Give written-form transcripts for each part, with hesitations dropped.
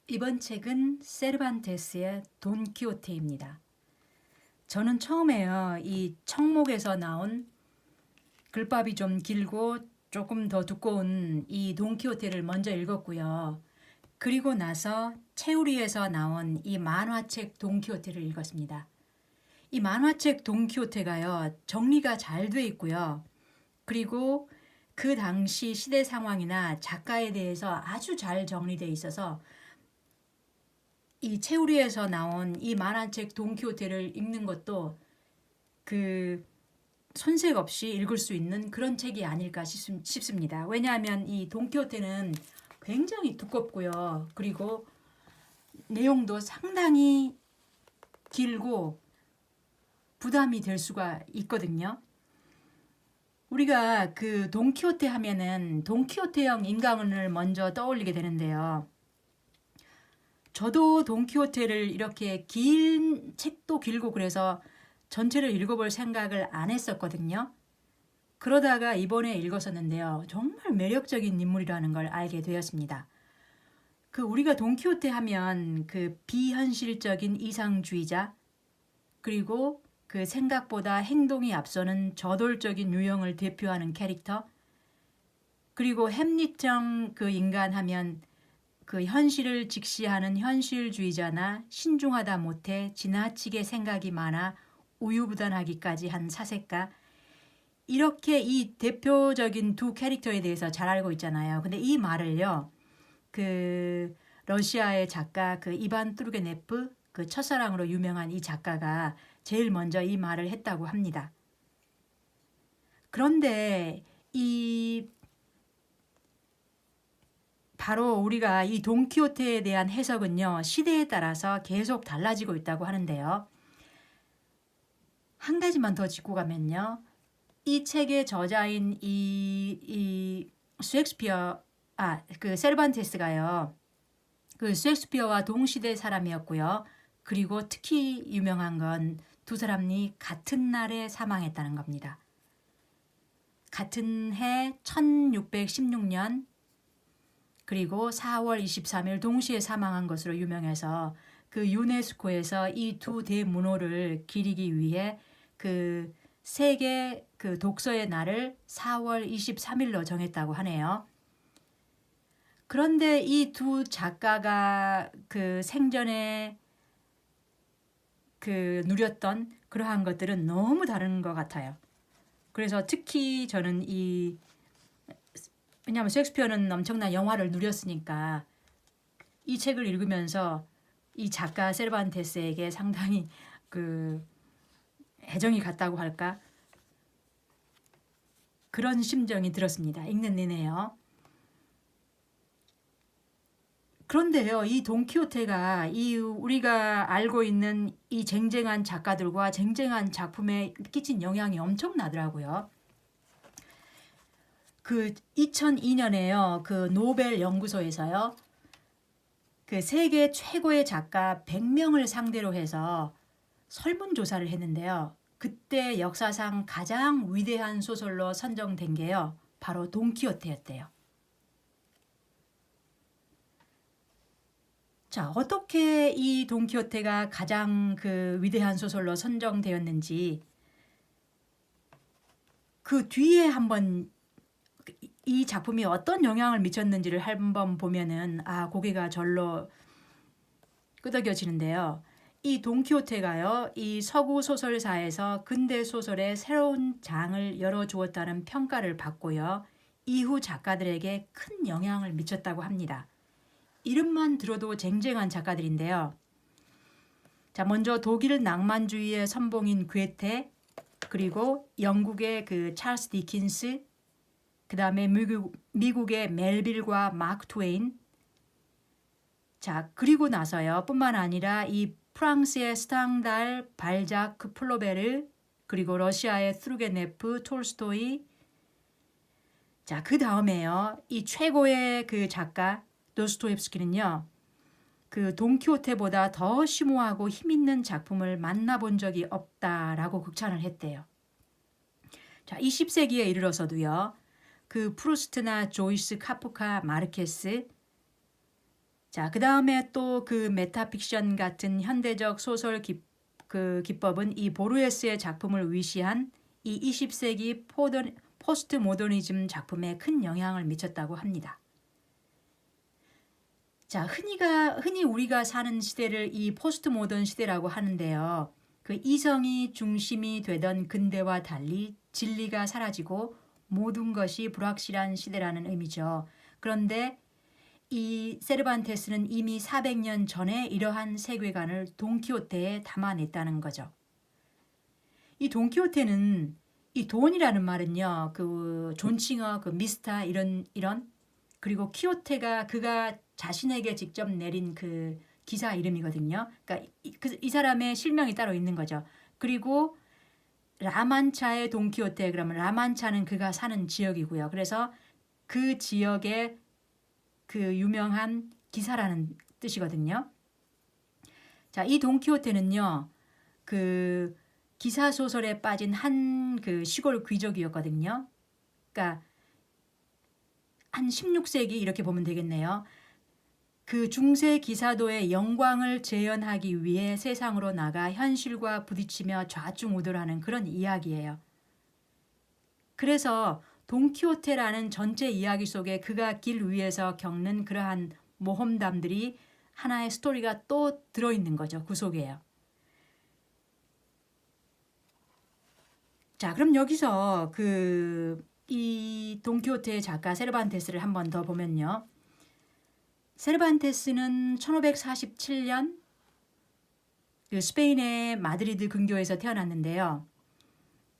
이번 책은 세르반테스의 돈키호테입니다. 저는 처음에요, 이 청목에서 나온 글밥이 좀 길고 조금 더 두꺼운 이 돈키호테를 먼저 읽었고요. 그리고 나서 채우리에서 나온 이 만화책 돈키호테를 읽었습니다. 이 만화책 돈키호테가요, 정리가 잘 돼 있고요. 그리고 그 당시 시대 상황이나 작가에 대해서 아주 잘 정리되어 있어서 이 채우리에서 나온 이 만화책 돈키호테를 읽는 것도 그 손색 없이 읽을 수 있는 그런 책이 아닐까 싶습니다. 왜냐하면 이 돈키호테는 굉장히 두껍고요. 그리고 내용도 상당히 길고 부담이 될 수가 있거든요. 우리가 그 돈키호테 하면은 돈키호테형 인간을 먼저 떠올리게 되는데요. 저도 돈키호테를 이렇게 긴 책도 길고 그래서 전체를 읽어볼 생각을 안 했었거든요. 그러다가 이번에 읽었었는데요. 정말 매력적인 인물이라는 걸 알게 되었습니다. 그 우리가 돈키호테 하면 그 비현실적인 이상주의자, 그리고 그 생각보다 행동이 앞서는 저돌적인 유형을 대표하는 캐릭터, 그리고 햄릿형 그 인간 하면 그 현실을 직시하는 현실주의자나 신중하다 못해 지나치게 생각이 많아 우유부단하기까지 한 사색가, 이렇게 이 대표적인 두 캐릭터에 대해서 잘 알고 있잖아요. 근데 이 말을요, 그 러시아의 작가 그 이반 뚜르게네프, 그 첫사랑으로 유명한 이 작가가 제일 먼저 이 말을 했다고 합니다. 그런데 이 바로 우리가 이 돈키호테에 대한 해석은요, 시대에 따라서 계속 달라지고 있다고 하는데요. 한 가지만 더 짚고 가면요. 이 책의 저자인 이 셰익스피어, 그 세르반테스가요, 그 셰익스피어와 동시대 사람이었고요. 그리고 특히 유명한 건 두 사람이 같은 날에 사망했다는 겁니다. 같은 해 1616년 그리고 4월 23일 동시에 사망한 것으로 유명해서 그 유네스코에서 이 두 대문호를 기리기 위해 그 세계 그 독서의 날을 4월 23일로 정했다고 하네요. 그런데 이 두 작가가 그 생전에 그 누렸던 그러한 것들은 너무 다른 것 같아요. 그래서 특히 저는 왜냐하면 셰익스피어는 엄청난 영화를 누렸으니까 이 책을 읽으면서 이 작가 세르반테스에게 상당히 그 애정이 갔다고 할까? 그런 심정이 들었습니다. 읽는 내내요. 그런데요, 이 돈키호테가 이 우리가 알고 있는 이 쟁쟁한 작가들과 쟁쟁한 작품에 끼친 영향이 엄청나더라고요. 그 2002년에요, 그 노벨 연구소에서요, 그 세계 최고의 작가 100명을 상대로 해서 설문조사를 했는데요. 그때 역사상 가장 위대한 소설로 선정된 게요, 바로 돈키호테였대요. 자, 어떻게 이 돈키호테가 가장 그 위대한 소설로 선정되었는지 그 뒤에 한번 이 작품이 어떤 영향을 미쳤는지를 한번 보면은 고개가 절로 끄덕여지는데요. 이 돈키호테가요, 이 서구 소설사에서 근대 소설의 새로운 장을 열어주었다는 평가를 받고요. 이후 작가들에게 큰 영향을 미쳤다고 합니다. 이름만 들어도 쟁쟁한 작가들인데요. 자, 먼저 독일 낭만주의의 선봉인 괴테, 그리고 영국의 그 찰스 디킨스, 그 다음에 미국의 멜빌과 마크 트웨인. 자, 그리고 나서요, 뿐만 아니라 이 프랑스의 스탕달, 발자크, 플로베르, 그리고 러시아의 투르게네프, 톨스토이. 자, 그 다음에요, 이 최고의 그 작가 도스토옙스키는요, 그 돈키호테보다 더 심오하고 힘있는 작품을 만나본 적이 없다라고 극찬을 했대요. 자, 20세기에 이르러서도요, 그 프루스트나 조이스, 카프카, 마르케스, 자, 그 다음에 또 그 메타픽션 같은 현대적 소설 기법은 이 보르헤스의 작품을 위시한 이 20세기 포스트 모더니즘 작품에 큰 영향을 미쳤다고 합니다. 자, 흔히 우리가 사는 시대를 이 포스트 모던 시대라고 하는데요. 그 이성이 중심이 되던 근대와 달리 진리가 사라지고 모든 것이 불확실한 시대라는 의미죠. 그런데 이 세르반테스는 이미 400년 전에 이러한 세계관을 돈키호테에 담아냈다는 거죠. 이 돈키호테는 이 돈이라는 말은요, 그 존칭어, 그 미스터 이런 그리고 키호테가 그가 자신에게 직접 내린 그 기사 이름이거든요. 그러니까 이 사람의 실명이 따로 있는 거죠. 그리고 라만차의 돈키호테, 그러면 라만차는 그가 사는 지역이고요. 그래서 그 지역의 그 유명한 기사라는 뜻이거든요. 자, 이 돈키호테는요, 그 기사 소설에 빠진 한 그 시골 귀족이었거든요. 그러니까 한 16세기 이렇게 보면 되겠네요. 그 중세 기사도의 영광을 재현하기 위해 세상으로 나가 현실과 부딪히며 좌충우돌하는 그런 이야기예요. 그래서 돈키호테라는 전체 이야기 속에 그가 길 위에서 겪는 그러한 모험담들이 하나의 스토리가 또 들어있는 거죠. 그 속에요. 자, 그럼 여기서 이 돈키호테의 작가 세르반테스를 한 번 더 보면요. 세르반테스는 1547년 그 스페인의 마드리드 근교에서 태어났는데요.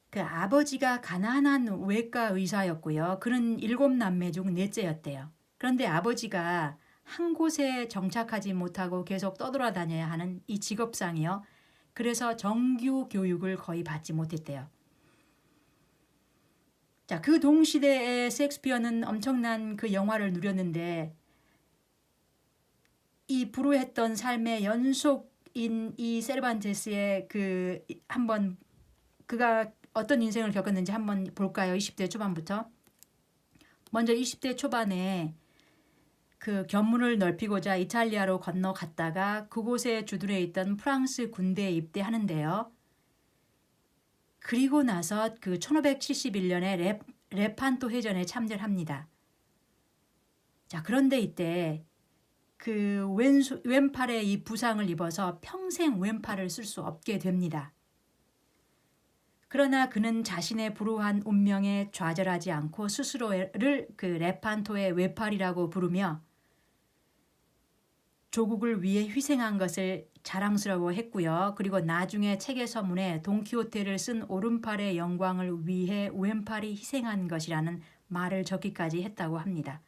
그 아버지가 가난한 외과 의사였고요. 그는 7남매 중 넷째였대요. 그런데 아버지가 한 곳에 정착하지 못하고 계속 떠돌아다녀야 하는 이 직업상이요. 그래서 정규 교육을 거의 받지 못했대요. 자, 그 동시대에 셰익스피어는 엄청난 그 영화를 누렸는데 이 불우했던 삶의 연속인 이 세르반테스의 그 한번 그가 어떤 인생을 겪었는지 한번 볼까요? 20대 초반부터. 먼저 20대 초반에 그 견문을 넓히고자 이탈리아로 건너갔다가 그곳에 주둔해 있던 프랑스 군대에 입대하는데요. 그리고 나서 그 1571년에 레판토 해전에 참전을 합니다. 자, 그런데 이때 그 왼팔에 이 부상을 입어서 평생 왼팔을 쓸 수 없게 됩니다. 그러나 그는 자신의 불우한 운명에 좌절하지 않고 스스로를 그 레판토의 외팔이라고 부르며 조국을 위해 희생한 것을 자랑스러워했고요. 그리고 나중에 책의 서문에 돈키호테를 쓴 오른팔의 영광을 위해 왼팔이 희생한 것이라는 말을 적기까지 했다고 합니다.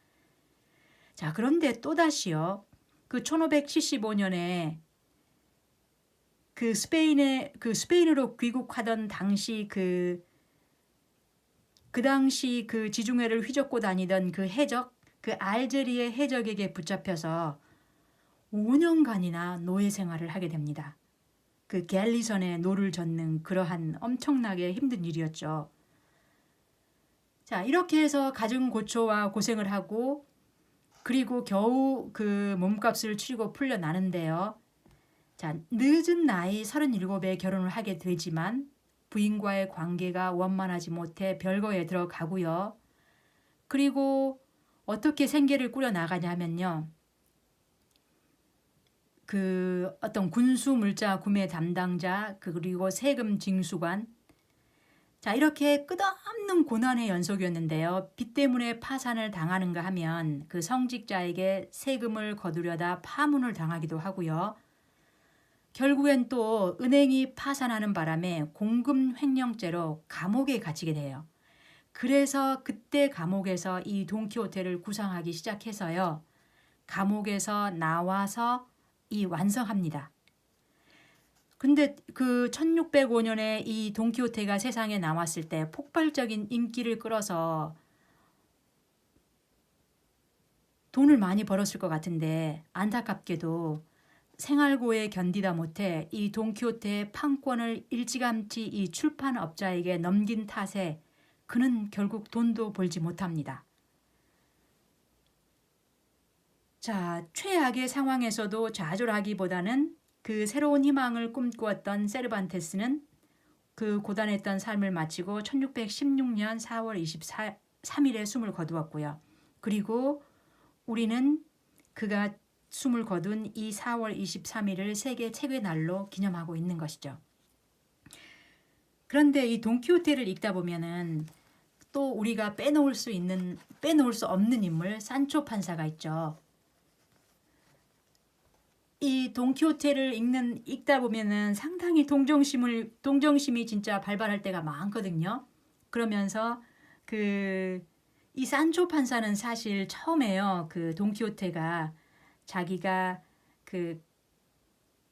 자, 그런데 또다시요. 그 1575년에 그 스페인으로 귀국하던 당시 그 당시 그 지중해를 휘젓고 다니던 그 해적, 그 알제리의 해적에게 붙잡혀서 5년간이나 노예 생활을 하게 됩니다. 그 갤리선에 노를 젓는 그러한 엄청나게 힘든 일이었죠. 자, 이렇게 해서 갖은 고초와 고생을 하고 그리고 겨우 그 몸값을 치르고 풀려나는데요. 자, 늦은 나이 37에 결혼을 하게 되지만 부인과의 관계가 원만하지 못해 별거에 들어가고요. 그리고 어떻게 생계를 꾸려나가냐 하면요. 그 어떤 군수 물자 구매 담당자 그리고 세금 징수관 자 이렇게 끝없는 고난의 연속이었는데요. 빚 때문에 파산을 당하는가 하면 그 성직자에게 세금을 거두려다 파문을 당하기도 하고요. 결국엔 또 은행이 파산하는 바람에 공금 횡령죄로 감옥에 갇히게 돼요. 그래서 그때 감옥에서 이 돈키호테를 구상하기 시작해서요. 감옥에서 나와서 이 완성합니다. 근데 그 1605년에 이 돈키호테가 세상에 나왔을 때 폭발적인 인기를 끌어서 돈을 많이 벌었을 것 같은데 안타깝게도 생활고에 견디다 못해 이 돈키호테의 판권을 일찌감치 이 출판업자에게 넘긴 탓에 그는 결국 돈도 벌지 못합니다. 자, 최악의 상황에서도 좌절하기보다는 그 새로운 희망을 꿈꾸었던 세르반테스는 그 고단했던 삶을 마치고 1616년 4월 23일에 숨을 거두었고요. 그리고 우리는 그가 숨을 거둔 이 4월 23일을 세계 책의 날로 기념하고 있는 것이죠. 그런데 이 돈키호테를 읽다 보면은 또 우리가 빼놓을 수 없는 인물 산초 판사가 있죠. 이 돈키호테를 읽다 보면은 상당히 동정심이 진짜 발발할 때가 많거든요. 그러면서 이 산초 판사는 사실 처음에요. 그 돈키호테가 자기가 그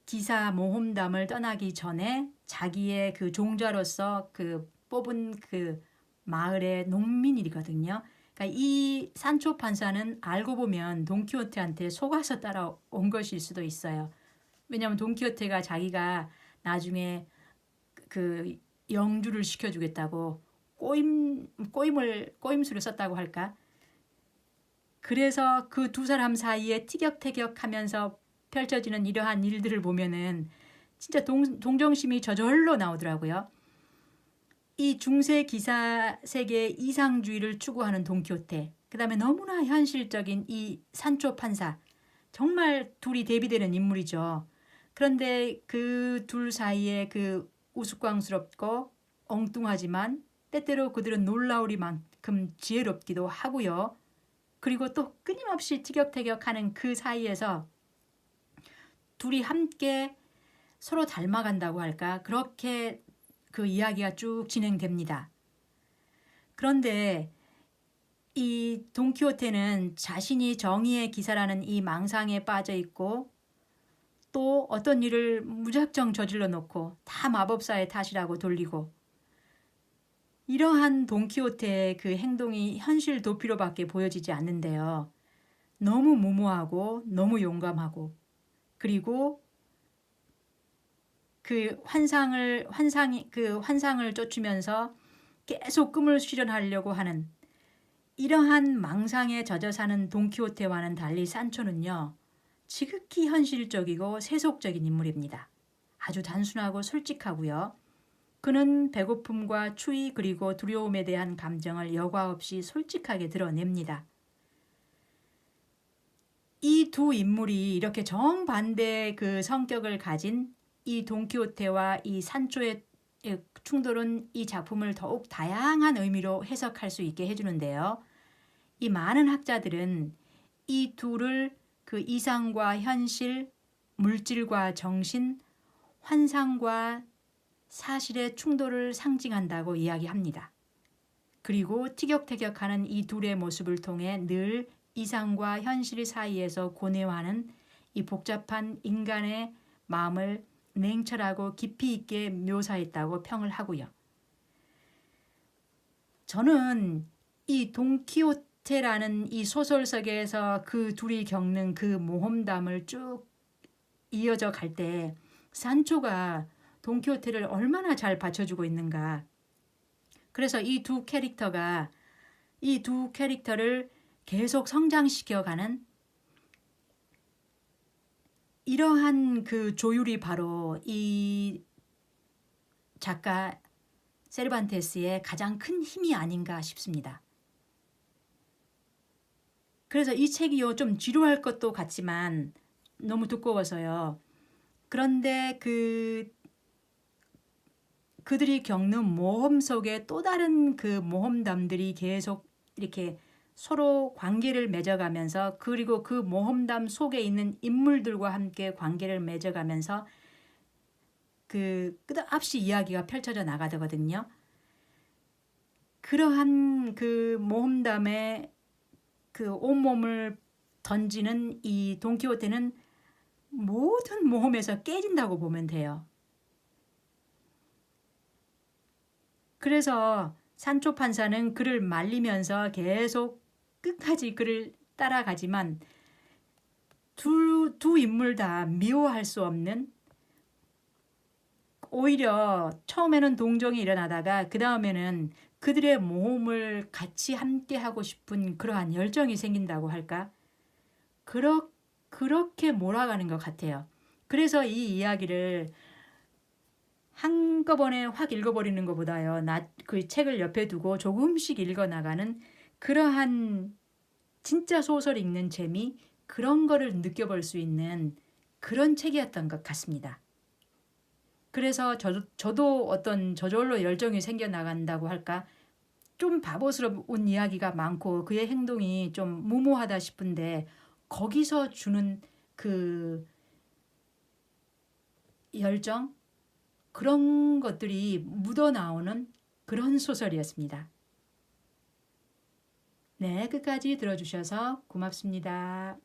기사 모험담을 떠나기 전에 자기의 그 종자로서 그 뽑은 그 마을의 농민이거든요. 그러니까 이 산초 판사는 알고 보면 돈키호테한테 속아서 따라온 것일 수도 있어요. 왜냐하면 돈키호테가 자기가 나중에 그 영주를 시켜주겠다고 꼬임수를 썼다고 할까? 그래서 그 두 사람 사이에 티격태격하면서 펼쳐지는 이러한 일들을 보면은 진짜 동정심이 저절로 나오더라고요. 이 중세 기사 세계의 이상주의를 추구하는 돈키호테, 그 다음에 너무나 현실적인 이 산초 판사, 정말 둘이 대비되는 인물이죠. 그런데 그 둘 사이에 그 우스꽝스럽고 엉뚱하지만 때때로 그들은 놀라울 만큼 지혜롭기도 하고요. 그리고 또 끊임없이 티격태격하는 그 사이에서 둘이 함께 서로 닮아간다고 할까? 그렇게 그 이야기가 쭉 진행됩니다. 그런데 이 돈키호테는 자신이 정의의 기사라는 이 망상에 빠져 있고 또 어떤 일을 무작정 저질러 놓고 다 마법사의 탓이라고 돌리고 이러한 돈키호테의 그 행동이 현실 도피로밖에 보여지지 않는데요. 너무 무모하고 너무 용감하고 그리고 그 환상을 쫓으면서 계속 꿈을 실현하려고 하는 이러한 망상에 젖어 사는 돈키호테와는 달리 산초는요. 지극히 현실적이고 세속적인 인물입니다. 아주 단순하고 솔직하고요. 그는 배고픔과 추위 그리고 두려움에 대한 감정을 여과 없이 솔직하게 드러냅니다. 이 두 인물이 이렇게 정반대의 그 성격을 가진 이 돈키호테와 이 산초의 충돌은 이 작품을 더욱 다양한 의미로 해석할 수 있게 해주는데요. 이 많은 학자들은 이 둘을 그 이상과 현실, 물질과 정신, 환상과 사실의 충돌을 상징한다고 이야기합니다. 그리고 티격태격하는 이 둘의 모습을 통해 늘 이상과 현실 사이에서 고뇌하는 이 복잡한 인간의 마음을 냉철하고 깊이 있게 묘사했다고 평을 하고요. 저는 이 돈키호테라는 이 소설속에서 그 둘이 겪는 그 모험담을 쭉 이어져 갈 때 산초가 돈키호테를 얼마나 잘 받쳐주고 있는가. 그래서 이 두 캐릭터를 계속 성장시켜가는 이러한 그 조율이 바로 이 작가 세르반테스의 가장 큰 힘이 아닌가 싶습니다. 그래서 이 책이요 좀 지루할 것도 같지만 너무 두꺼워서요. 그런데 그들이 겪는 모험 속에 또 다른 그 모험담들이 계속 이렇게 서로 관계를 맺어가면서 그리고 그 모험담 속에 있는 인물들과 함께 관계를 맺어가면서 그 끝없이 이야기가 펼쳐져 나가거든요. 그러한 그 모험담에 그 온몸을 던지는 이 돈키호테는 모든 모험에서 깨진다고 보면 돼요. 그래서 산초 판사는 그를 말리면서 계속 끝까지 그를 따라가지만 두 인물 다 미워할 수 없는 오히려 처음에는 동정이 일어나다가 그 다음에는 그들의 모험을 같이 함께 하고 싶은 그러한 열정이 생긴다고 할까? 그렇게 몰아가는 것 같아요. 그래서 이 이야기를 한꺼번에 확 읽어버리는 것보다요. 그 책을 옆에 두고 조금씩 읽어나가는 그러한 진짜 소설 읽는 재미, 그런 거를 느껴볼 수 있는 그런 책이었던 것 같습니다. 그래서 저도 어떤 저절로 열정이 생겨나간다고 할까? 좀 바보스러운 이야기가 많고 그의 행동이 좀 무모하다 싶은데 거기서 주는 그 열정? 그런 것들이 묻어나오는 그런 소설이었습니다. 네, 끝까지 들어주셔서 고맙습니다.